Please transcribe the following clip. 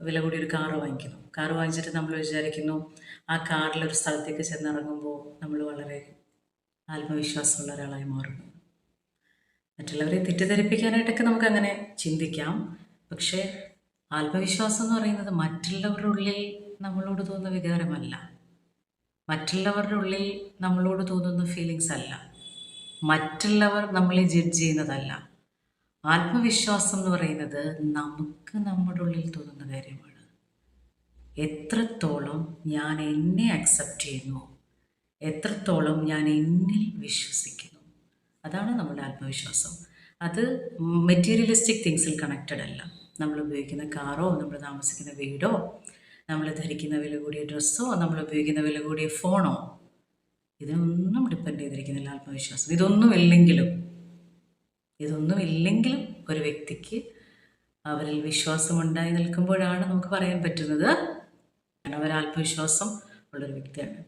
വില കൂടിയ ഒരു കാറ് വാങ്ങിക്കുന്നു. കാറ് വാങ്ങിച്ചിട്ട് നമ്മൾ വിചാരിക്കുന്നു ആ കാറിലൊരു സ്ഥലത്തേക്ക് ചെന്നിറങ്ങുമ്പോൾ നമ്മൾ വളരെ ആത്മവിശ്വാസമുള്ള ഒരാളായി മാറുന്നു. മറ്റുള്ളവരെ തെറ്റിദ്ധരിപ്പിക്കാനായിട്ടൊക്കെ നമുക്കങ്ങനെ ചിന്തിക്കാം. പക്ഷേ ആത്മവിശ്വാസം എന്ന് പറയുന്നത് മറ്റുള്ളവരുടെ ഉള്ളിൽ നമ്മളോട് തോന്നുന്ന വികാരമല്ല, മറ്റുള്ളവരുടെ ഉള്ളിൽ നമ്മളോട് തോന്നുന്ന ഫീലിങ്സ് അല്ല, മറ്റുള്ളവർ നമ്മളെ ജഡ്ജ് ചെയ്യുന്നതല്ല. ആത്മവിശ്വാസം എന്ന് പറയുന്നത് നമുക്ക് നമ്മുടെ ഉള്ളിൽ തോന്നുന്ന കാര്യമാണ്. എത്രത്തോളം ഞാൻ എന്നെ അക്സെപ്റ്റ് ചെയ്യുന്നു, എത്രത്തോളം ഞാൻ എന്നിൽ വിശ്വസിക്കുന്നു, അതാണ് നമ്മുടെ ആത്മവിശ്വാസം. അത് മെറ്റീരിയലിസ്റ്റിക് തിങ്സിൽ കണക്റ്റഡ് അല്ല. നമ്മൾ ഉപയോഗിക്കുന്ന കാറോ, നമ്മൾ താമസിക്കുന്ന വീടോ, നമ്മൾ ധരിക്കുന്ന വില കൂടിയ ഡ്രസ്സോ, നമ്മൾ ഉപയോഗിക്കുന്ന വില കൂടിയ ഫോണോ, ഇതിനൊന്നും ഡിപ്പെൻഡ് ചെയ്തിരിക്കുന്നില്ല ആത്മവിശ്വാസം. ഇതൊന്നുമില്ലെങ്കിലും ഒരു വ്യക്തിക്ക് അവരിൽ വിശ്വാസമുണ്ടായി നിൽക്കുമ്പോഴാണ് നമുക്ക് പറയാൻ പറ്റുന്നത് അവർ ആത്മവിശ്വാസം ഉള്ളൊരു വ്യക്തിയാണ്.